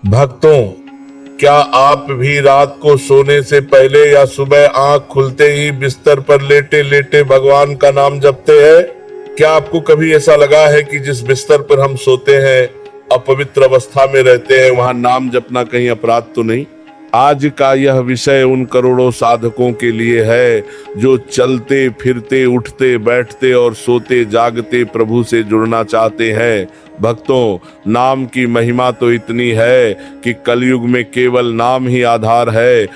भक्तों, क्या आप भी रात को सोने से पहले या सुबह आंख खुलते ही बिस्तर पर लेटे लेटे भगवान का नाम जपते हैं? क्या आपको कभी ऐसा लगा है कि जिस बिस्तर पर हम सोते हैं, अपवित्र अवस्था में रहते हैं, वहां नाम जपना कहीं अपराध तो नहीं? आज का यह विषय उन करोड़ों साधकों के लिए है जो चलते फिरते उठते बैठते और सोते जागते प्रभु से जुड़ना चाहते हैं। भक्तों, नाम की महिमा तो इतनी है कि कलयुग में केवल नाम ही आधार है।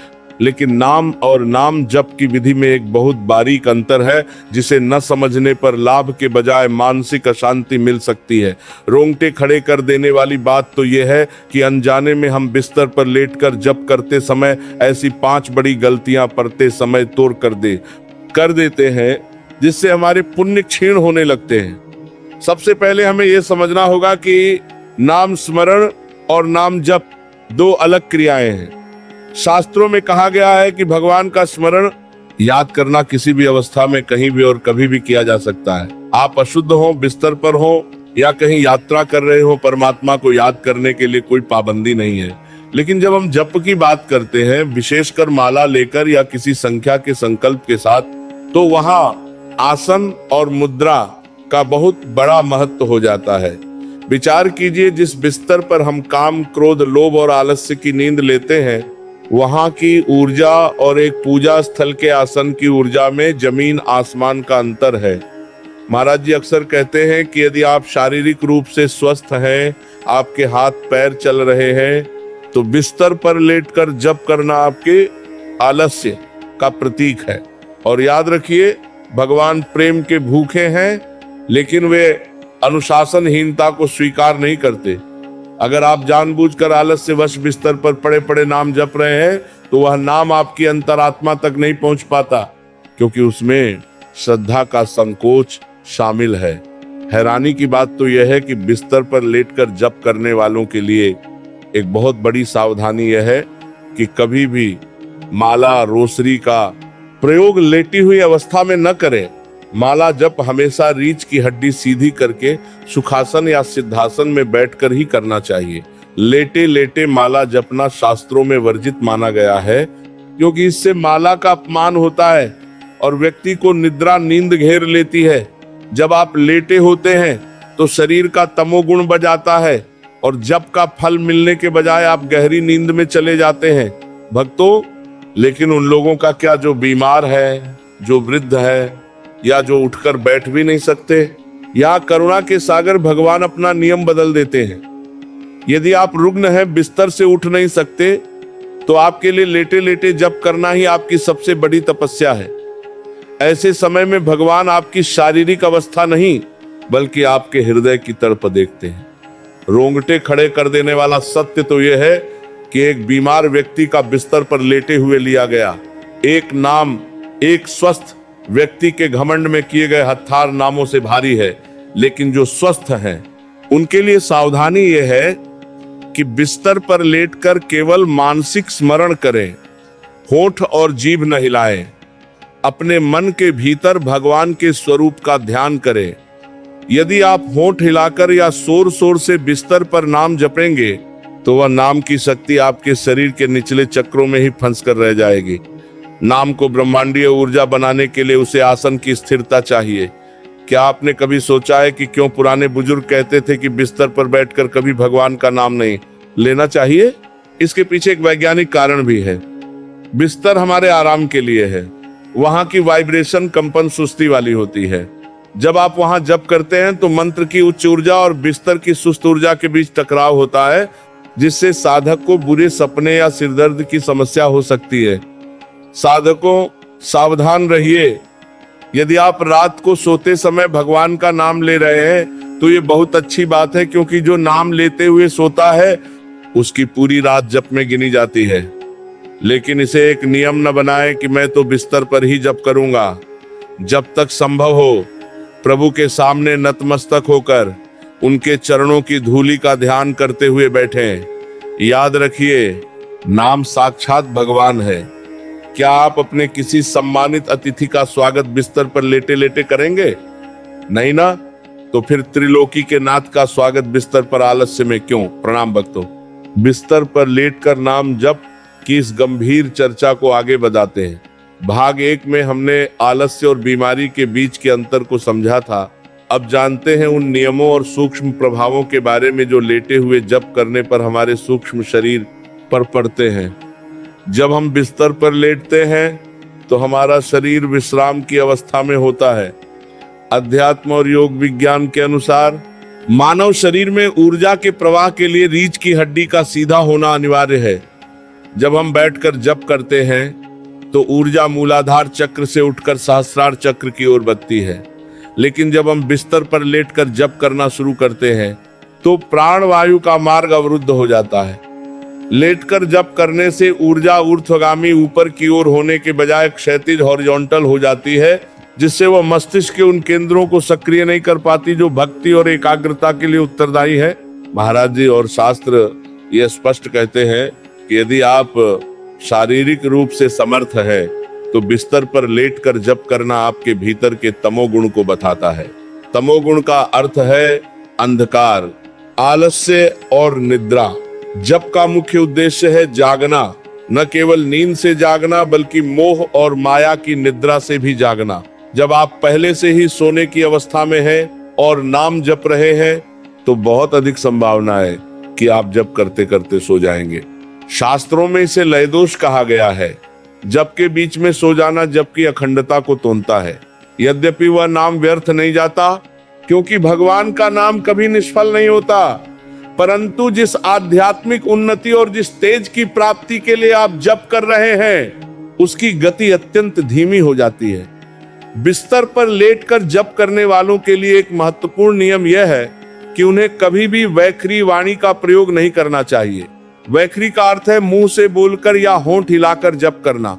लेकिन नाम और नाम जप की विधि में एक बहुत बारीक अंतर है, जिसे न समझने पर लाभ के बजाय मानसिक अशांति मिल सकती है। रोंगटे खड़े कर देने वाली बात तो यह है कि अनजाने में हम बिस्तर पर लेटकर जप करते समय ऐसी 5 बड़ी गलतियां पढ़ते समय तोड़ कर देते हैं, जिससे हमारे पुण्य क्षीण होने लगते हैं। सबसे पहले हमें यह समझना होगा कि नाम स्मरण और नाम जप 2 अलग क्रियाएं हैं। शास्त्रों में कहा गया है कि भगवान का स्मरण याद करना किसी भी अवस्था में कहीं भी और कभी भी किया जा सकता है। आप अशुद्ध हो, बिस्तर पर हो या कहीं यात्रा कर रहे हो, परमात्मा को याद करने के लिए कोई पाबंदी नहीं है। लेकिन जब हम जप की बात करते हैं, विशेषकर माला लेकर या किसी संख्या के संकल्प के साथ, तो वहां आसन और मुद्रा का बहुत बड़ा महत्व हो जाता है। विचार कीजिए, जिस बिस्तर पर हम काम, क्रोध, लोभ और आलस्य की नींद लेते हैं, वहां की ऊर्जा और एक पूजा स्थल के आसन की ऊर्जा में जमीन आसमान का अंतर है। महाराज जी अक्सर कहते हैं कि यदि आप शारीरिक रूप से स्वस्थ हैं, आपके हाथ पैर चल रहे हैं, तो बिस्तर पर लेटकर जप करना आपके आलस्य का प्रतीक है। और याद रखिए, भगवान प्रेम के भूखे हैं, लेकिन वे अनुशासनहीनता को स्वीकार नहीं करते। अगर आप जानबूझकर आलस से वश बिस्तर पर पड़े पड़े नाम जप रहे हैं, तो वह नाम आपकी अंतरात्मा तक नहीं पहुंच पाता, क्योंकि उसमें श्रद्धा का संकोच शामिल है। हैरानी की बात तो यह है कि बिस्तर पर लेटकर जप करने वालों के लिए एक बहुत बड़ी सावधानी यह है कि कभी भी माला रोसरी का प्रयोग लेटी हुई अवस्था में न करें। माला जप हमेशा रीछ की हड्डी सीधी करके सुखासन या सिद्धासन में बैठकर ही करना चाहिए। लेटे लेटे माला जपना शास्त्रों में वर्जित माना गया है, क्योंकि इससे माला का अपमान होता है और व्यक्ति को निद्रा नींद घेर लेती है। जब आप लेटे होते हैं तो शरीर का तमोगुण बढ़ जाता है और जप का फल मिलने के बजाय आप गहरी नींद में चले जाते हैं। भक्तों, लेकिन उन लोगों का क्या जो बीमार है, जो वृद्ध है, या जो उठकर बैठ भी नहीं सकते? यहाँ करुणा के सागर भगवान अपना नियम बदल देते हैं। यदि आप रुग्ण हैं, बिस्तर से उठ नहीं सकते, तो आपके लिए लेटे लेटे जप करना ही आपकी सबसे बड़ी तपस्या है। ऐसे समय में भगवान आपकी शारीरिक अवस्था नहीं, बल्कि आपके हृदय की तड़प देखते हैं। रोंगटे खड़े कर देने वाला सत्य तो यह है कि एक बीमार व्यक्ति का बिस्तर पर लेटे हुए लिया गया। एक नाम एक स्वस्थ व्यक्ति के घमंड में किए गए हत्थार नामों से भारी है, लेकिन जो स्वस्थ हैं उनके लिए सावधानी यह है कि बिस्तर पर लेटकर केवल मानसिक स्मरण करें, होठ और जीभ न हिलाएं। अपने मन के भीतर भगवान के स्वरूप का ध्यान करें। यदि आप होठ हिलाकर या जोर शोर से बिस्तर पर नाम जपेंगे, तो वह नाम की शक्ति आपके शरीर के निचले चक्रों में ही फंस कर रह जाएगी। नाम को ब्रह्मांडीय ऊर्जा बनाने के लिए उसे आसन की स्थिरता चाहिए। क्या आपने कभी सोचा है कि क्यों पुराने बुजुर्ग कहते थे कि बिस्तर पर बैठकर कभी भगवान का नाम नहीं लेना चाहिए? इसके पीछे एक वैज्ञानिक कारण भी है। बिस्तर हमारे आराम के लिए है। वहां की वाइब्रेशन कंपन सुस्ती वाली होती है। जब आप वहां जप करते हैं तो मंत्र की उच्च ऊर्जा और बिस्तर की सुस्त ऊर्जा के बीच टकराव होता है, जिससे साधक को बुरे सपने या सिरदर्द की समस्या हो सकती है। साधकों, सावधान रहिए। यदि आप रात को सोते समय भगवान का नाम ले रहे हैं, तो ये बहुत अच्छी बात है, क्योंकि जो नाम लेते हुए सोता है उसकी पूरी रात जप में गिनी जाती है। लेकिन इसे एक नियम न बनाएं कि मैं तो बिस्तर पर ही जप करूंगा। जब तक संभव हो, प्रभु के सामने नतमस्तक होकर उनके चरणों की धूलि का ध्यान करते हुए बैठें। याद रखिए, नाम साक्षात भगवान है। क्या आप अपने किसी सम्मानित अतिथि का स्वागत बिस्तर पर लेटे लेटे करेंगे? नहीं ना? तो फिर त्रिलोकी के नाथ का स्वागत बिस्तर पर आलस्य में क्यों? प्रणाम भक्तों। बिस्तर पर लेटकर नाम जप की इस गंभीर चर्चा को आगे बढ़ाते हैं। भाग 1 में हमने आलस्य और बीमारी के बीच के अंतर को समझा था। अब जानते हैं उन नियमों और सूक्ष्म प्रभावों के बारे में जो लेटे हुए जप करने पर हमारे सूक्ष्म शरीर पर पड़ते हैं। जब हम बिस्तर पर लेटते हैं तो हमारा शरीर विश्राम की अवस्था में होता है। अध्यात्म और योग विज्ञान के अनुसार मानव शरीर में ऊर्जा के प्रवाह के लिए रीढ़ की हड्डी का सीधा होना अनिवार्य है। जब हम बैठकर जप करते हैं तो ऊर्जा मूलाधार चक्र से उठकर सहस्रार चक्र की ओर बढ़ती है, लेकिन जब हम बिस्तर पर लेटकर जप करना शुरू करते हैं तो प्राण वायु का मार्ग अवरुद्ध हो जाता है। लेटकर जप करने से ऊर्जा ऊर्ध्वगामी ऊपर की ओर होने के बजाय क्षैतिज हॉरिजॉन्टल हो जाती है, जिससे वह मस्तिष्क के उन केंद्रों को सक्रिय नहीं कर पाती जो भक्ति और एकाग्रता के लिए उत्तरदायी है। महाराज जी और शास्त्र ये स्पष्ट कहते हैं कि यदि आप शारीरिक रूप से समर्थ है तो बिस्तर पर लेटकर जप करना आपके भीतर के तमोगुण को बताता है। तमोगुण का अर्थ है अंधकार, आलस्य और निद्रा। जप का मुख्य उद्देश्य है जागना, न केवल नींद से जागना बल्कि मोह और माया की निद्रा से भी जागना। जब आप पहले से ही सोने की अवस्था में हैं और नाम जप रहे हैं तो बहुत अधिक संभावना है कि आप जप करते करते सो जाएंगे। शास्त्रों में इसे लय दोष कहा गया है। जप के बीच में सो जाना जप की अखंडता को तोड़ता है। यद्यपि वह नाम व्यर्थ नहीं जाता, क्योंकि भगवान का नाम कभी निष्फल नहीं होता, परंतु जिस आध्यात्मिक उन्नति और जिस तेज की प्राप्ति के लिए आप जप कर रहे हैं उसकी गति अत्यंत धीमी हो जाती है। बिस्तर पर लेटकर जप करने वालों के लिए एक महत्वपूर्ण नियम यह है कि उन्हें कभी भी वैखरी वाणी का प्रयोग नहीं करना चाहिए। वैखरी का अर्थ है मुंह से बोलकर या होंठ हिलाकर जप करना।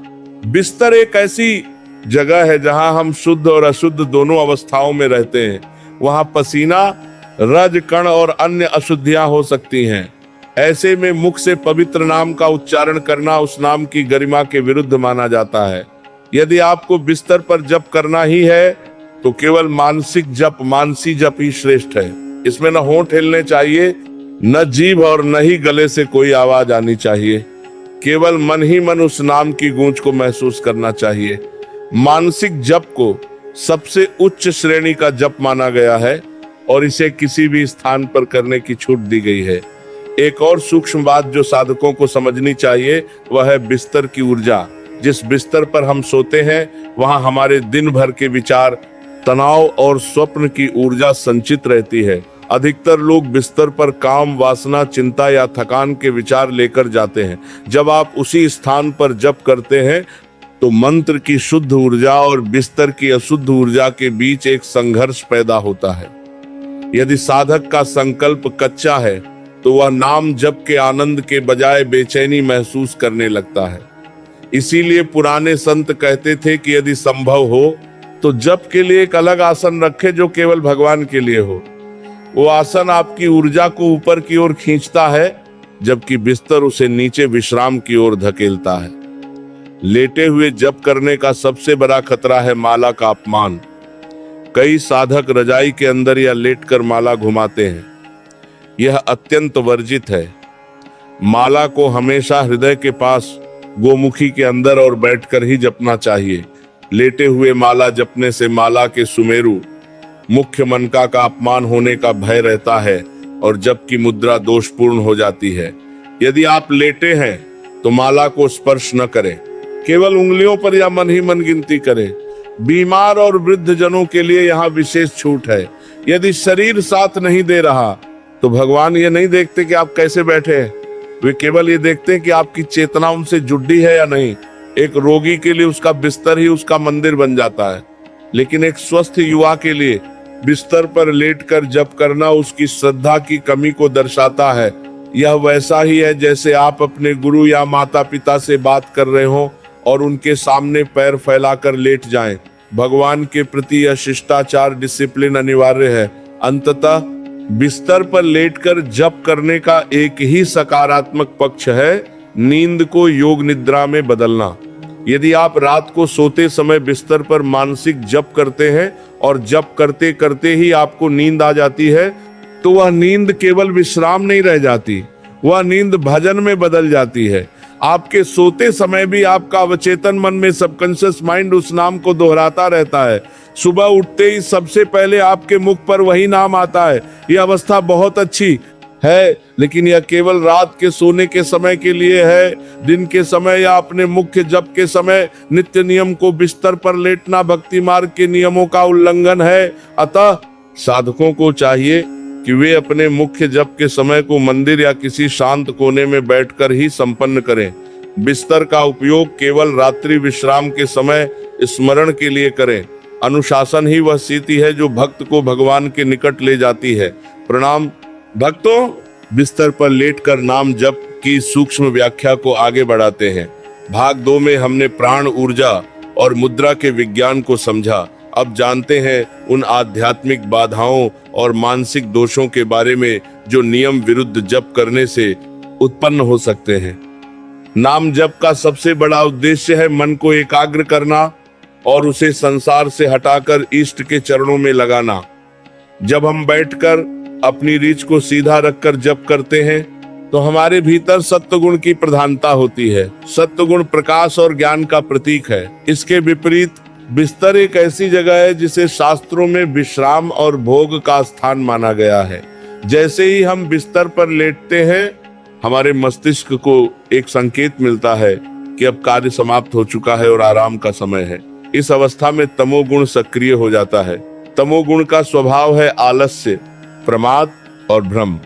बिस्तर एक ऐसी जगह है जहां हम शुद्ध और अशुद्ध दोनों अवस्थाओं में रहते हैं। वहां पसीना, रज कण और अन्य अशुद्धियां हो सकती हैं। ऐसे में मुख से पवित्र नाम का उच्चारण करना उस नाम की गरिमा के विरुद्ध माना जाता है। यदि आपको बिस्तर पर जप करना ही है तो केवल मानसिक जप, मानसी जप ही श्रेष्ठ है। इसमें न होंठ हिलने चाहिए, न जीभ और न ही गले से कोई आवाज आनी चाहिए। केवल मन ही मन उस नाम की गूंज को महसूस करना चाहिए। मानसिक जप को सबसे उच्च श्रेणी का जप माना गया है और इसे किसी भी स्थान पर करने की छूट दी गई है। एक और सूक्ष्म बात जो साधकों को समझनी चाहिए वह है बिस्तर की ऊर्जा। जिस बिस्तर पर हम सोते हैं वहां हमारे दिन भर के विचार, तनाव और स्वप्न की ऊर्जा संचित रहती है। अधिकतर लोग बिस्तर पर काम, वासना, चिंता या थकान के विचार लेकर जाते हैं। जब आप उसी स्थान पर जप करते हैं तो मंत्र की शुद्ध ऊर्जा और बिस्तर की अशुद्ध ऊर्जा के बीच एक संघर्ष पैदा होता है। यदि साधक का संकल्प कच्चा है तो वह नाम जप के आनंद के बजाय बेचैनी महसूस करने लगता है। इसीलिए पुराने संत कहते थे कि यदि संभव हो तो जप के लिए एक अलग आसन रखें जो केवल भगवान के लिए हो। वो आसन आपकी ऊर्जा को ऊपर की ओर खींचता है, जबकि बिस्तर उसे नीचे विश्राम की ओर धकेलता है। लेटे हुए जप करने का सबसे बड़ा खतरा है माला का अपमान। कई साधक रजाई के अंदर या लेटकर माला घुमाते हैं। यह अत्यंत वर्जित है। माला को हमेशा हृदय के पास गोमुखी के अंदर और बैठकर ही जपना चाहिए। लेटे हुए माला जपने से माला के सुमेरु मुख्य मनका का अपमान होने का भय रहता है और जप की मुद्रा दोषपूर्ण हो जाती है। यदि आप लेटे हैं तो माला को स्पर्श न करें, केवल उंगलियों पर या मन ही मन गिनती करें। बीमार और वृद्ध जनों के लिए यहाँ विशेष छूट है। यदि शरीर साथ नहीं दे रहा तो भगवान ये नहीं देखते कि आप कैसे बैठे हैं, वे केवल ये देखते हैं कि आपकी चेतना उनसे जुड़ी है या नहीं। एक रोगी के लिए उसका बिस्तर ही उसका मंदिर बन जाता है, लेकिन एक स्वस्थ युवा के लिए बिस्तर पर लेटकर जप करना उसकी श्रद्धा की कमी को दर्शाता है। यह वैसा ही है जैसे आप अपने गुरु या माता पिता से बात कर रहे हो और उनके सामने पैर फैलाकर लेट जाएं। भगवान के प्रति यह शिष्टाचार, डिसिप्लिन अनिवार्य है। अंततः बिस्तर पर लेटकर जप करने का एक ही सकारात्मक पक्ष है, नींद को योग निद्रा में बदलना। यदि आप रात को सोते समय बिस्तर पर मानसिक जप करते हैं और जप करते करते ही आपको नींद आ जाती है तो वह नींद केवल विश्राम नहीं रह जाती, वह नींद भजन में बदल जाती है। आपके सोते समय भी आपका अवचेतन मन में सबकॉन्शियस माइंड उस नाम को दोहराता रहता है। सुबह उठते ही सबसे पहले आपके मुख पर वही नाम आता है। यह अवस्था बहुत अच्छी है, लेकिन यह केवल रात के सोने के समय के लिए है। दिन के समय या अपने मुख्य जप के समय नित्य नियम को बिस्तर पर लेटना भक्ति मार्ग के नियमों का उल्लंघन है। अतः साधकों को चाहिए कि वे अपने मुख्य जप के समय को मंदिर या किसी शांत कोने में बैठकर ही संपन्न करें। बिस्तर का उपयोग केवल रात्रि विश्राम के समय स्मरण के लिए करें। अनुशासन ही वह स्थिति है जो भक्त को भगवान के निकट ले जाती है। प्रणाम भक्तों, बिस्तर पर लेटकर नाम जप की सूक्ष्म व्याख्या को आगे बढ़ाते हैं। भाग 2 में हमने प्राण ऊर्जा और मुद्रा के विज्ञान को समझा। अब जानते हैं उन आध्यात्मिक बाधाओं और मानसिक दोषों के बारे में जो नियम विरुद्ध जप करने से उत्पन्न हो सकते हैं। नाम जप का सबसे बड़ा उद्देश्य है मन को एकाग्र करना और उसे संसार से हटाकर इष्ट के चरणों में लगाना। जब हम बैठकर अपनी रीछ को सीधा रखकर जप करते हैं तो हमारे भीतर सत्वगुण की प्रधानता होती है। सत्वगुण प्रकाश और ज्ञान का प्रतीक है। इसके विपरीत बिस्तर एक ऐसी जगह है जिसे शास्त्रों में विश्राम और भोग का स्थान माना गया है। जैसे ही हम बिस्तर पर लेटते हैं, हमारे मस्तिष्क को एक संकेत मिलता है कि अब कार्य समाप्त हो चुका है और आराम का समय है। इस अवस्था में तमोगुण सक्रिय हो जाता है। तमोगुण का स्वभाव है आलस्य, प्रमाद और भ्रम।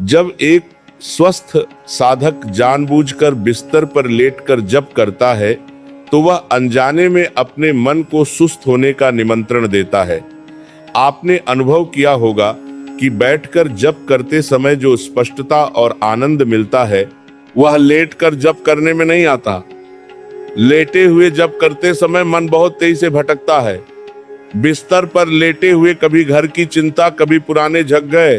जब एक स्वस्थ साधक जानबूझकर बिस्तर पर लेटकर जप करता है तो वह अनजाने में अपने मन को सुस्त होने का निमंत्रण देता है। आपने अनुभव किया होगा कि बैठकर जप करते समय जो स्पष्टता और आनंद मिलता है वह लेटकर जप करने में नहीं आता। लेटे हुए जप करते समय मन बहुत तेजी से भटकता है। बिस्तर पर लेटे हुए कभी घर की चिंता, कभी पुराने झग गए,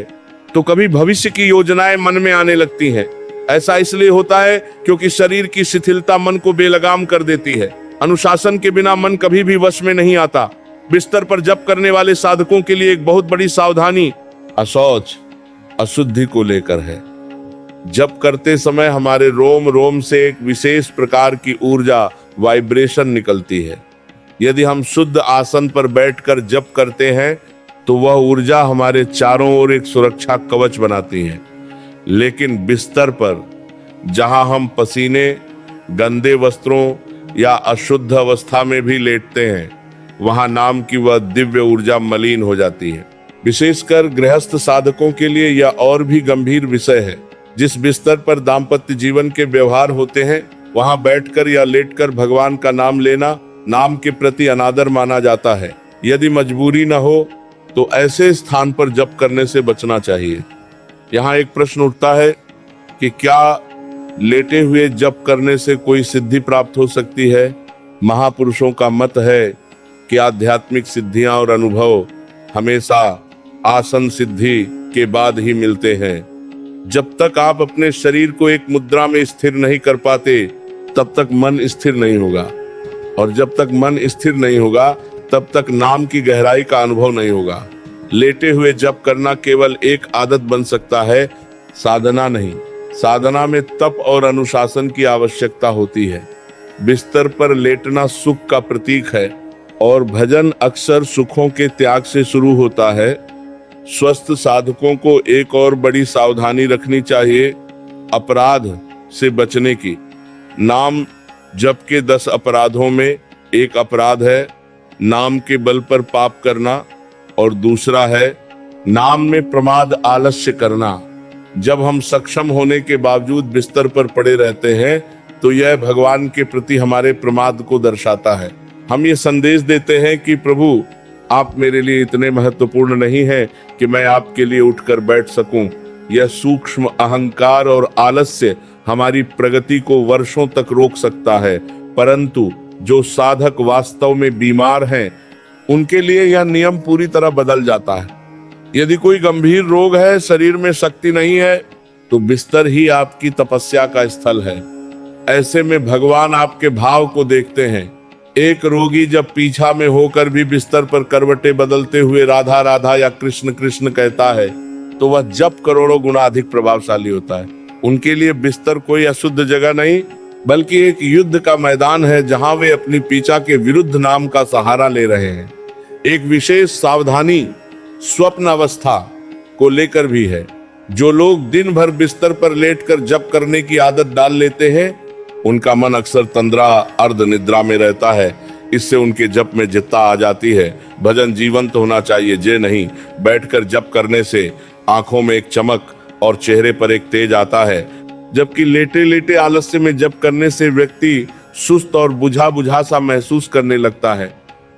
तो कभी भविष्य की योजनाएं मन में आने लगती हैं। ऐसा इसलिए होता है क्योंकि शरीर की शिथिलता मन को बेलगाम कर देती है। अनुशासन के बिना मन कभी भी वश में नहीं आता। बिस्तर पर जप करने वाले साधकों के लिए एक बहुत बड़ी सावधानी अशौच, अशुद्धि को लेकर है। जप करते समय हमारे रोम रोम से एक विशेष प्रकार की ऊर्जा, वाइब्रेशन निकलती है। यदि हम शुद्ध आसन पर बैठकर जप करते हैं तो वह ऊर्जा हमारे चारों ओर एक सुरक्षा कवच बनाती है। लेकिन बिस्तर पर जहां हम पसीने, गंदे वस्त्रों या अशुद्ध अवस्था में भी लेटते हैं, वहां नाम की वह दिव्य ऊर्जा मलिन हो जाती है। विशेषकर गृहस्थ साधकों के लिए यह और भी गंभीर विषय है। जिस बिस्तर पर दाम्पत्य जीवन के व्यवहार होते हैं, वहां बैठकर या लेटकर भगवान का नाम लेना नाम के प्रति अनादर माना जाता है। यदि मजबूरी न हो तो ऐसे स्थान पर जप करने से बचना चाहिए। यहाँ एक प्रश्न उठता है कि क्या लेटे हुए जप करने से कोई सिद्धि प्राप्त हो सकती है? महापुरुषों का मत है कि आध्यात्मिक सिद्धियां और अनुभव हमेशा आसन सिद्धि के बाद ही मिलते हैं। जब तक आप अपने शरीर को एक मुद्रा में स्थिर नहीं कर पाते, तब तक मन स्थिर नहीं होगा, और जब तक मन स्थिर नहीं होगा तब तक नाम की गहराई का अनुभव नहीं होगा। लेटे हुए जप करना केवल एक आदत बन सकता है, साधना नहीं। साधना में तप और अनुशासन की आवश्यकता होती है। बिस्तर पर लेटना सुख का प्रतीक है और भजन अक्सर सुखों के त्याग से शुरू होता है। स्वस्थ साधकों को एक और बड़ी सावधानी रखनी चाहिए, अपराध से बचने की। नाम जप के 10 अपराधों में एक अपराध है नाम के बल पर पाप करना, और दूसरा है नाम में प्रमाद, आलस्य करना। जब हम सक्षम होने के बावजूद बिस्तर पर पड़े रहते हैं तो यह भगवान के प्रति हमारे प्रमाद को दर्शाता है। हम ये संदेश देते हैं कि प्रभु, आप मेरे लिए इतने महत्वपूर्ण नहीं हैं कि मैं आपके लिए उठकर बैठ सकूं। यह सूक्ष्म अहंकार और आलस्य हमारी प्रगति को वर्षों तक रोक सकता है, परंतु जो साधक वास्तव में बीमार हैं, उनके लिए यह नियम पूरी तरह बदल जाता है। यदि कोई गंभीर रोग है, शरीर में शक्ति नहीं है, तो बिस्तर ही आपकी तपस्या का स्थल है। ऐसे में भगवान आपके भाव को देखते हैं। एक रोगी जब पीछा में होकर भी बिस्तर पर करवटे बदलते हुए राधा राधा या कृष्ण कृष्ण कहता है, तो वह जप करोड़ों गुना अधिक प्रभावशाली होता है। उनके लिए बिस्तर कोई अशुद्ध जगह नहीं, बल्कि एक युद्ध का मैदान है जहां वे अपनी पीड़ा के विरुद्ध नाम का सहारा ले रहे हैं। एक विशेष सावधानी स्वप्न अवस्था को लेकर भी है। जो लोग दिन भर बिस्तर पर लेटकर जप करने की आदत डाल लेते हैं, उनका मन अक्सर तंद्रा अर्ध निद्रा में रहता है। इससे उनके जप में जिद्दता आ जाती है। भजन जीवंत होना चाहिए, जे नहीं। बैठकर जप करने से आंखों में एक चमक और चेहरे पर एक तेज आता है, जबकि लेटे लेटे आलस्य में जप करने से व्यक्ति सुस्त और बुझा बुझा सा महसूस करने लगता है।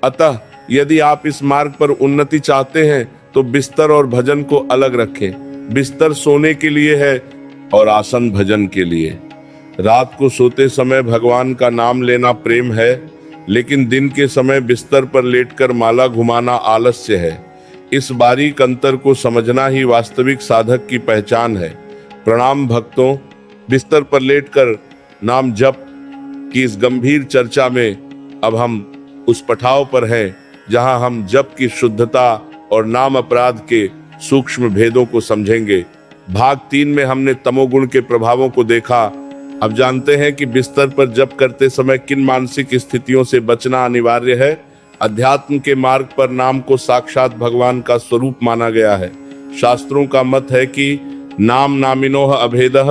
अतः यदि आप इस मार्ग पर उन्नति चाहते हैं तो बिस्तर और भजन को अलग रखें। बिस्तर सोने के लिए है और आसन भजन के लिए। रात को सोते समय भगवान का नाम लेना प्रेम है, लेकिन दिन के समय बिस्तर पर लेटकर माला घुमाना आलस्य है। इस बारीक अंतर को समझना ही वास्तविक साधक की पहचान है। प्रणाम भक्तों, बिस्तर पर लेटकर नाम जप की इस गंभीर चर्चा में अब हम उस पठाव पर हैं जहां हम जप की शुद्धता और नाम अपराध के सूक्ष्म भेदों को समझेंगे। भाग 3 में हमने तमोगुण के प्रभावों को देखा। अब जानते हैं कि बिस्तर पर जप करते समय किन मानसिक स्थितियों से बचना अनिवार्य है। अध्यात्म के मार्ग पर नाम को साक्षात भगवान का स्वरूप माना गया है। शास्त्रों का मत है कि नाम नामिनोह अभेदः,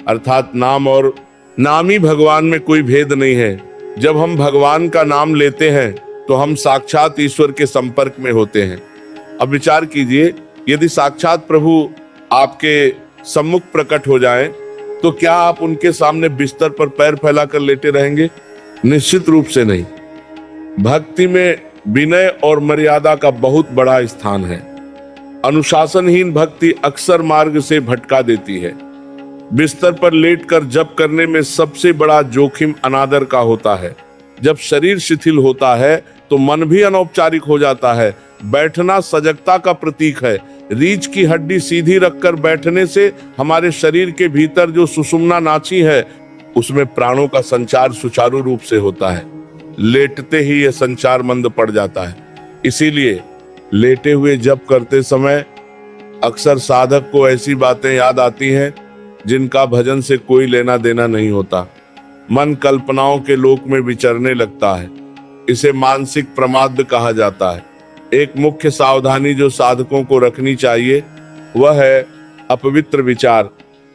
अर्थात नाम और नामी भगवान में कोई भेद नहीं है। जब हम भगवान का नाम लेते हैं तो हम साक्षात ईश्वर के संपर्क में होते हैं। अब विचार कीजिए, यदि साक्षात प्रभु आपके सम्मुख प्रकट हो जाएं, तो क्या आप उनके सामने बिस्तर पर पैर फैलाकर लेटे रहेंगे? निश्चित रूप से नहीं। भक्ति में विनय और मर्यादा का बहुत बड़ा स्थान है। अनुशासनहीन भक्ति अक्सर मार्ग से भटका देती है। बिस्तर पर लेटकर जप करने में सबसे बड़ा जोखिम अनादर का होता है। जब शरीर शिथिल होता है तो मन भी अनौपचारिक हो जाता है। बैठना सजगता का प्रतीक है। रीछ की हड्डी सीधी रखकर बैठने से हमारे शरीर के भीतर जो सुषुम्ना नाची है, उसमें प्राणों का संचार सुचारू रूप से होता है। लेटते ही यह संचार मंद पड़ जाता है। इसीलिए लेटे हुए जप करते समय अक्सर साधक को ऐसी बातें याद आती हैं जिनका भजन से कोई लेना देना नहीं होता। मन कल्पनाओं के लोक में विचरने लगता है। इसे मानसिक प्रमाद कहा जाता है। एक मुख्य सावधानी जो साधकों को रखनी चाहिए वह है अपवित्र विचार।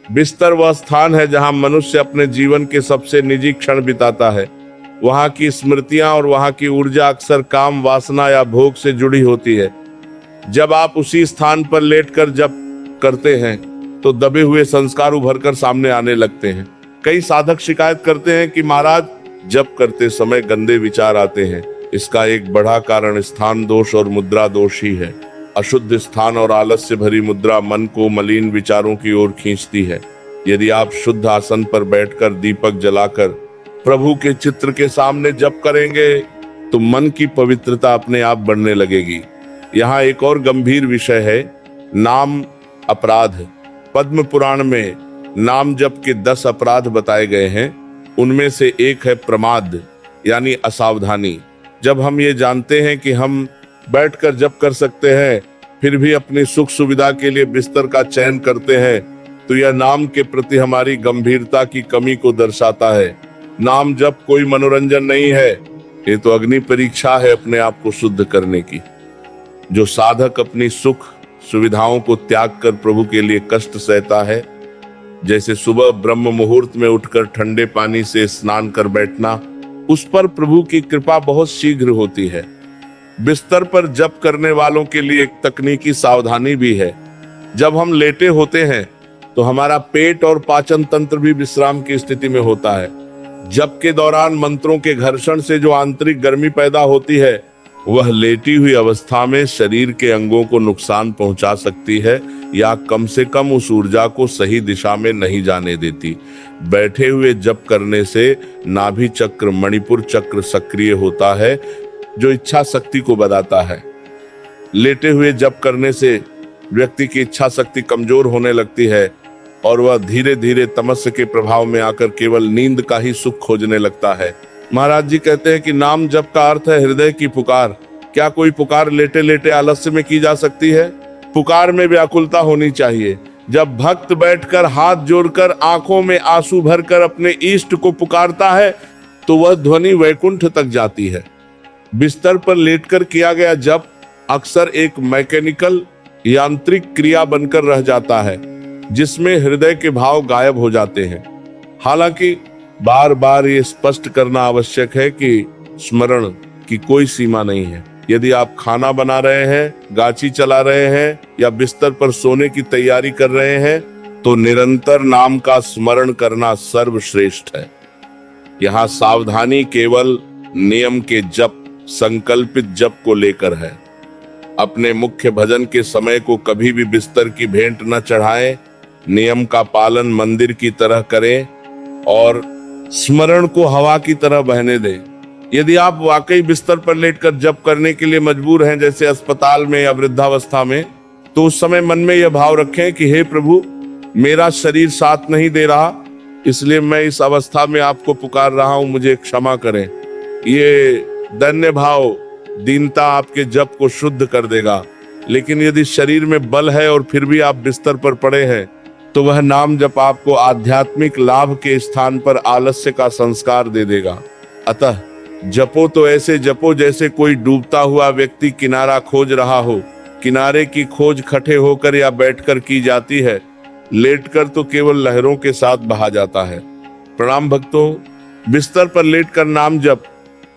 बिस्तर वह स्थान है जहां मनुष्य अपने जीवन के सबसे निजी क्षण बिताता है। वहां की स्मृतियां और वहां की ऊर्जा अक्सर काम, वासना या भोग से जुड़ी होती है। जब आप उसी स्थान पर लेटकर जप करते हैं तो दबे हुए संस्कार उभरकर सामने आने लगते हैं। कई साधक शिकायत करते हैं कि महाराज, जप करते समय गंदे विचार आते हैं। इसका एक बड़ा कारण स्थान दोष और मुद्रा दोष ही है। अशुद्ध स्थान और आलस्य भरी मुद्रा मन को मलिन विचारों की ओर खींचती है। यदि आप शुद्ध आसन पर बैठकर दीपक जलाकर प्रभु के चित्र के सामने जप करेंगे तो मन की पवित्रता अपने आप बढ़ने लगेगी। यहाँ एक और गंभीर विषय है, नाम अपराध। पद्म पुराण में नाम जप के 10 अपराध बताए गए हैं। उनमें से एक है प्रमाद, यानी असावधानी। जब हम ये जानते हैं कि हम बैठकर जप कर सकते हैं, फिर भी अपनी सुख सुविधा के लिए बिस्तर का चयन करते हैं, तो यह नाम के प्रति हमारी गंभीरता की कमी को दर्शाता है। नाम जप कोई मनोरंजन नहीं है, ये तो अग्नि परीक्षा है अपने आप को शुद्ध करने की। जो साधक अपनी सुख सुविधाओं को त्याग कर प्रभु के लिए कष्ट सहता है, जैसे सुबह ब्रह्म मुहूर्त में उठकर ठंडे पानी से स्नान कर बैठना, उस पर प्रभु की कृपा बहुत शीघ्र होती है। बिस्तर पर जप करने वालों के लिए एक तकनीकी सावधानी भी है। जब हम लेटे होते हैं तो हमारा पेट और पाचन तंत्र भी विश्राम की स्थिति में होता है। जप के दौरान मंत्रों के घर्षण से जो आंतरिक गर्मी पैदा होती है, वह लेटी हुई अवस्था में शरीर के अंगों को नुकसान पहुंचा सकती है या कम से कम उस ऊर्जा को सही दिशा में नहीं जाने देती। बैठे हुए जप करने से नाभि चक्र, मणिपुर चक्र सक्रिय होता है, जो इच्छा शक्ति को बढ़ाता है। लेटे हुए जप करने से व्यक्ति की इच्छा शक्ति कमजोर होने लगती है और वह धीरे धीरे तमस्य के प्रभाव में आकर केवल नींद का ही सुख खोजने लगता है। महाराज जी कहते हैं कि नाम जप का अर्थ है हृदय की पुकार। क्या कोई पुकार लेटे लेटे आलस्य में की जा सकती है? पुकार में व्याकुलता होनी चाहिए। जब भक्त बैठकर हाथ जोड़कर आंखों में आंसू भरकर अपने इष्ट को पुकारता है तो वह ध्वनि वैकुंठ तक जाती है। बिस्तर पर लेटकर किया गया जप अक्सर एक मैकेनिकल यांत्रिक क्रिया बनकर रह जाता है, जिसमें हृदय के भाव गायब हो जाते हैं। हालांकि बार बार ये स्पष्ट करना आवश्यक है कि स्मरण की कोई सीमा नहीं है। यदि आप खाना बना रहे हैं, गाची चला रहे हैं या बिस्तर पर सोने की तैयारी कर रहे हैं तो निरंतर नाम का स्मरण करना सर्वश्रेष्ठ है। यहाँ सावधानी केवल नियम के जप, संकल्पित जप को लेकर है। अपने मुख्य भजन के समय को कभी भी बिस्तर की भेंट न चढ़ाएं, नियम का पालन मंदिर की तरह करें और स्मरण को हवा की तरह बहने दें। यदि आप वाकई बिस्तर पर लेटकर जप करने के लिए मजबूर हैं, जैसे अस्पताल में या वृद्धावस्था में, तो उस समय मन में यह भाव रखें कि हे प्रभु, मेरा शरीर साथ नहीं दे रहा, इसलिए मैं इस अवस्था में आपको पुकार रहा हूं, मुझे क्षमा करें। ये धन्य भाव, दीनता आपके जप को शुद्ध कर देगा। लेकिन यदि शरीर में बल है और फिर भी आप बिस्तर पर पड़े हैं तो वह नाम जप आपको आध्यात्मिक लाभ के स्थान पर आलस्य का संस्कार दे देगा। अतः जपो तो ऐसे जपो जैसे कोई डूबता हुआ व्यक्ति किनारा खोज रहा हो। किनारे की खोज खड़े होकर या बैठकर की जाती है, लेटकर तो केवल लहरों के साथ बहा जाता है। प्रणाम भक्तों, बिस्तर पर लेटकर नाम जप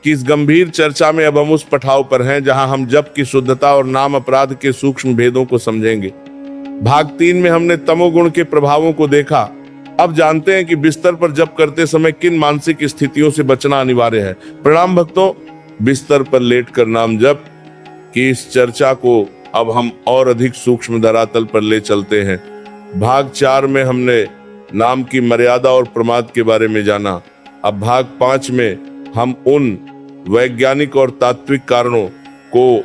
की इस गंभीर चर्चा में अब हम उस पठाव पर हैं जहां हम जप की शुद्धता और नाम अपराध के सूक्ष्म भेदों को समझेंगे। भाग 3 में हमने तमोगुण के प्रभावों को देखा। अब जानते हैं कि बिस्तर पर जप करते समय किन मानसिक स्थितियों से बचना अनिवार्य है। प्रणाम भक्तों, बिस्तर पर लेटकर नाम जप की इस चर्चा को अब हम और अधिक सूक्ष्म धरातल पर ले चलते हैं। भाग 4 में हमने नाम की मर्यादा और प्रमाद के बारे में जाना। अब भाग 5 में हम उन वैज्ञानिक और तात्विक कारणों को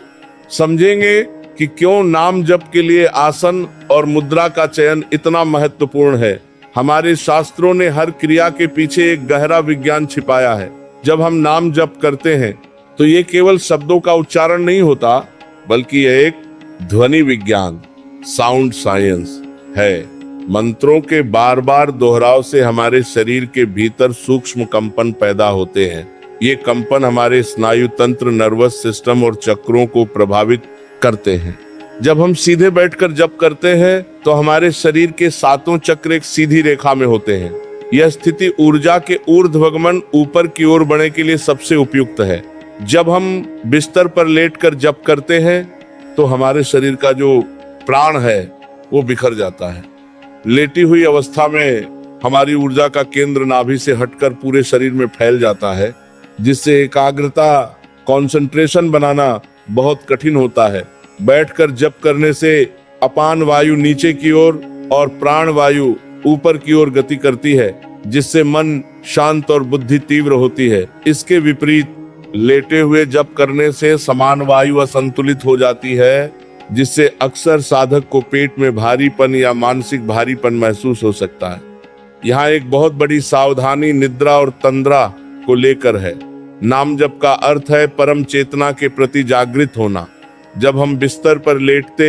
समझेंगे कि क्यों नाम जप के लिए आसन और मुद्रा का चयन इतना महत्वपूर्ण है। हमारे शास्त्रों ने हर क्रिया के पीछे एक गहरा विज्ञान छिपाया है। जब हम नाम जप करते हैं तो ये केवल शब्दों का उच्चारण नहीं होता, बल्कि यह एक ध्वनि विज्ञान, साउंड साइंस है। मंत्रों के बार बार दोहराव से हमारे शरीर के भीतर सूक्ष्म कंपन पैदा होते हैं। ये कंपन हमारे स्नायु तंत्र, नर्वस सिस्टम और चक्रों को प्रभावित करते हैं। जब हम सीधे बैठकर जप करते हैं तो हमारे शरीर के 7 चक्र एक सीधी रेखा में होते हैं। यह स्थिति ऊर्जा के ऊर्ध्वगमन, ऊपर की ओर बढ़ने के लिए सबसे उपयुक्त है। जब हम बिस्तर पर लेटकर जप करते हैं तो हमारे शरीर का जो प्राण है वो बिखर जाता है। लेटी हुई अवस्था में हमारी ऊर्जा का केंद्र नाभि से हटकर पूरे शरीर में फैल जाता है, जिससे एकाग्रता, कंसंट्रेशन बनाना बहुत कठिन होता है। बैठकर जप करने से अपान वायु नीचे की ओर और प्राण वायु ऊपर की ओर गति करती है, जिससे मन शांत और बुद्धि तीव्र होती है। इसके विपरीत लेटे हुए जप करने से समान वायु असंतुलित हो जाती है, जिससे अक्सर साधक को पेट में भारीपन या मानसिक भारीपन महसूस हो सकता है। यहाँ एक बहुत बड़ी सावधानी निद्रा और तंद्रा को लेकर है। नाम जप का अर्थ है परम चेतना के प्रति जागृत होना। जब हम बिस्तर पर लेटते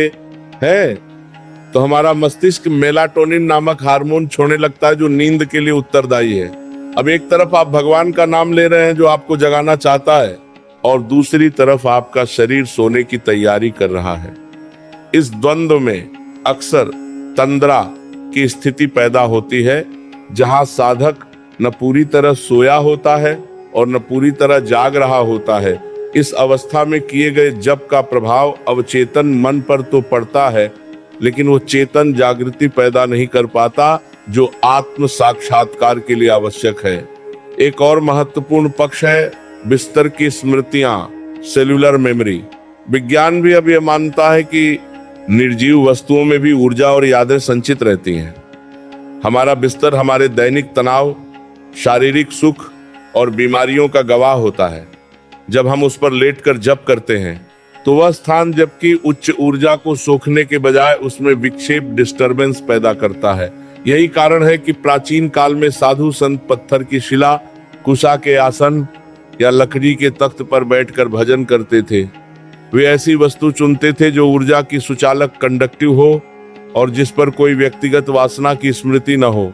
हैं तो हमारा मस्तिष्क मेलाटोनिन नामक हार्मोन छोड़ने लगता है, जो नींद के लिए उत्तरदायी है। अब एक तरफ आप भगवान का नाम ले रहे हैं जो आपको जगाना चाहता है, और दूसरी तरफ आपका शरीर सोने की तैयारी कर रहा है। इस द्वंद्व में अक्सर तंद्रा की स्थिति पैदा होती है, जहां साधक न पूरी तरह सोया होता है और न पूरी तरह जाग रहा होता है। इस अवस्था में किए गए जप का प्रभाव अवचेतन मन पर तो पड़ता है, लेकिन वो चेतन जागृति पैदा नहीं कर पाता, जो आत्म साक्षात्कार के लिए आवश्यक है। एक और महत्वपूर्ण पक्ष है बिस्तर की स्मृतियां, सेल्यूलर मेमोरी। विज्ञान भी अब यह मानता है कि निर्जीव वस्तुओं में भी ऊर्जा और यादें संचित रहती हैं। हमारा बिस्तर हमारे दैनिक तनाव, शारीरिक सुख और बीमारियों का गवाह होता है। जब हम उस पर लेटकर जप करते हैं तो वह स्थान जबकि उच्च ऊर्जा को सोखने के बजाय उसमें विक्षेप, डिस्टरबेंस पैदा करता है। यही कारण है कि प्राचीन काल में साधु संत पत्थर की शिला, कुशा के आसन या लकड़ी के तख्त पर बैठकर भजन करते थे। वे ऐसी वस्तु चुनते थे जो ऊर्जा की सुचालक, कंडक्टिव हो और जिस पर कोई व्यक्तिगत वासना की स्मृति न हो।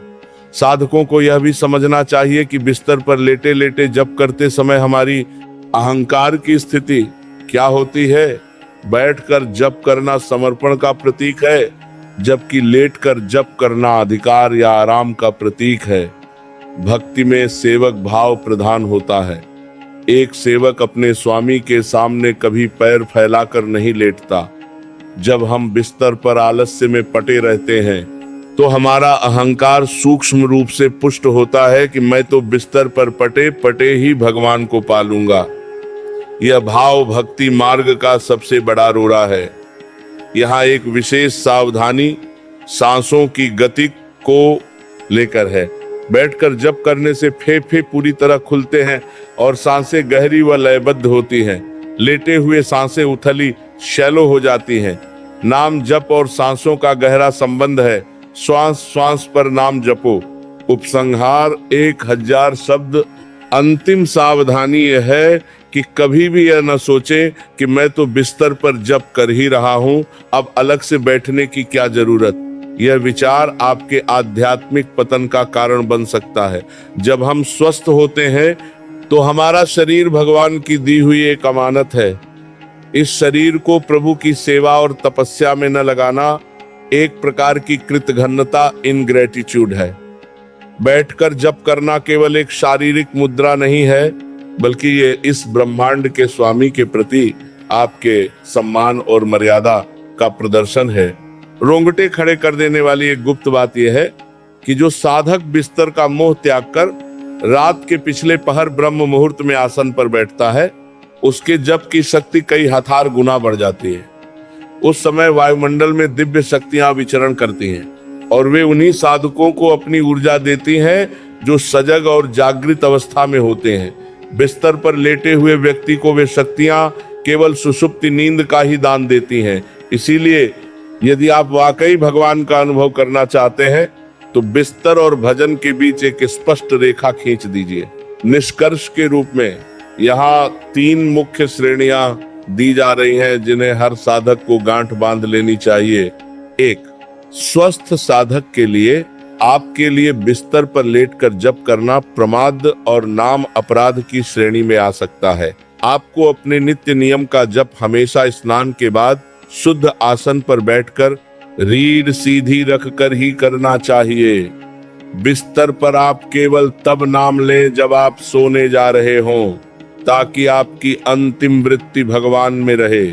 साधकों को यह भी समझना चाहिए कि बिस्तर पर लेटे लेटे जप करते समय हमारी अहंकार की स्थिति क्या होती है। बैठकर जप करना समर्पण का प्रतीक है, जबकि लेटकर जप करना अधिकार या आराम का प्रतीक है। भक्ति में सेवक भाव प्रधान होता है। एक सेवक अपने स्वामी के सामने कभी पैर फैलाकर नहीं लेटता। जब हम बिस्तर पर आलस्य में पटे रहते हैं तो हमारा अहंकार सूक्ष्म रूप से पुष्ट होता है कि मैं तो बिस्तर पर पटे पटे ही भगवान को पालूंगा। यह भाव भक्ति मार्ग का सबसे बड़ा रोड़ा है। यहाँ एक विशेष सावधानी सांसों की गति को लेकर है। बैठकर जप करने से फेफड़े पूरी तरह खुलते हैं और सांसें गहरी व लयबद्ध होती हैं। लेटे हुए सांसें उथली शैलो हो जाती हैं। नाम जप और सांसों का गहरा संबंध है। श्वास श्वास पर नाम जपो। उपसंहार 1000 शब्द। अंतिम सावधानी यह है कि कभी भी यह न सोचें कि मैं तो बिस्तर पर जप कर ही रहा हूं, अब अलग से बैठने की क्या जरूरत। यह विचार आपके आध्यात्मिक पतन का कारण बन सकता है। जब हम स्वस्थ होते हैं तो हमारा शरीर भगवान की दी हुई एक अमानत है। इस शरीर को प्रभु की सेवा और तपस्या में न लगाना एक प्रकार की कृतघ्नता, इनग्रेटिट्यूड है। बैठकर जप करना केवल एक शारीरिक मुद्रा नहीं है, बल्कि ये इस ब्रह्मांड के स्वामी के प्रति आपके सम्मान और मर्यादा का प्रदर्शन है। रोंगटे खड़े कर देने वाली एक गुप्त बात यह है कि जो साधक बिस्तर का मोह त्याग कर रात के पिछले पहर ब्रह्म मुहूर्त में आसन पर बैठता है, उसके जप की शक्ति कई हज़ार गुना बढ़ जाती है। उस समय वायुमंडल में दिव्य शक्तियां विचरण करती हैं और वे उन्हीं साधकों को अपनी ऊर्जा देती हैं जो सजग और जागृत अवस्था में होते हैं। बिस्तर पर लेटे हुए व्यक्ति को वे शक्तियां केवल सुषुप्ति नींद का ही दान देती हैं। इसीलिए यदि आप वाकई भगवान का अनुभव करना चाहते हैं तो बिस्तर और भजन के बीच एक स्पष्ट रेखा खींच दीजिए। निष्कर्ष के रूप में यहाँ 3 मुख्य श्रेणियां दी जा रही हैं जिन्हें हर साधक को गांठ बांध लेनी चाहिए। 1, स्वस्थ साधक के लिए आपके लिए बिस्तर पर लेटकर जप करना प्रमाद और नाम अपराध की श्रेणी में आ सकता है। आपको अपने नित्य नियम का जप हमेशा स्नान के बाद शुद्ध आसन पर बैठकर रीढ़ सीधी रखकर ही करना चाहिए। बिस्तर पर आप केवल तब नाम लें जब आप सोने जा रहे हों, ताकि आपकी अंतिम वृत्ति भगवान में रहे।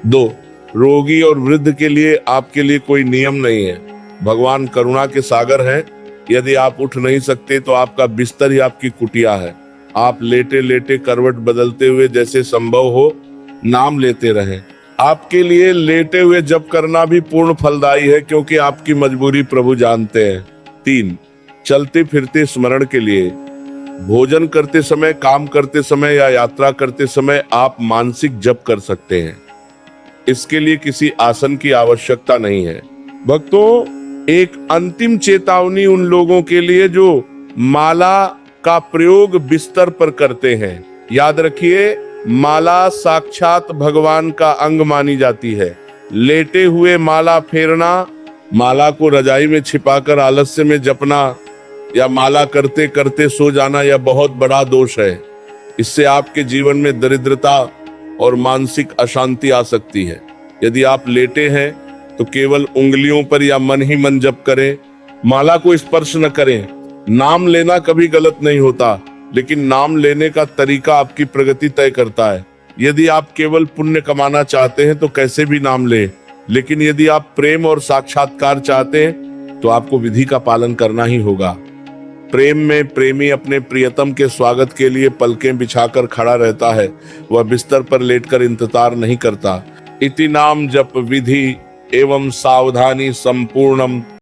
2, रोगी और वृद्ध के लिए आपके लिए कोई नियम नहीं है। भगवान करुणा के सागर हैं। यदि आप उठ नहीं सकते तो आपका बिस्तर ही आपकी कुटिया है। आप लेटे लेटे करवट बदलते हुए जैसे संभव हो नाम लेते रहें। आपके लिए लेटे हुए जप करना भी पूर्ण फलदायी है, क्योंकि आपकी मजबूरी प्रभु जानते हैं। 3, चलते फिरते स्मरण के लिए भोजन करते समय, काम करते समय या यात्रा करते समय आप मानसिक जप कर सकते हैं। इसके लिए किसी आसन की आवश्यकता नहीं है। भक्तों, एक अंतिम चेतावनी उन लोगों के लिए जो माला का प्रयोग बिस्तर पर करते हैं। याद रखिए, माला साक्षात भगवान का अंग मानी जाती है। लेटे हुए माला फेरना, माला को रजाई में छिपाकर आलस्य में जपना या माला करते करते सो जाना, यह बहुत बड़ा दोष है। इससे आपके जीवन में दरिद्रता और मानसिक अशांति आ सकती है। यदि आप लेटे हैं तो केवल उंगलियों पर या मन ही मन जप करें। माला को स्पर्श न करें। नाम लेना कभी गलत नहीं होता, लेकिन नाम लेने का तरीका आपकी प्रगति तय करता है। यदि आप केवल पुण्य कमाना चाहते हैं तो कैसे भी नाम लें, लेकिन यदि आप प्रेम और साक्षात्कार चाहते हैं तो आपको विधि का पालन करना ही होगा। प्रेम में प्रेमी अपने प्रियतम के स्वागत के लिए पलकें बिछाकर खड़ा रहता है, वह बिस्तर पर लेटकर इंतजार नहीं करता। इति नाम जप विधि एवं सावधानी संपूर्णम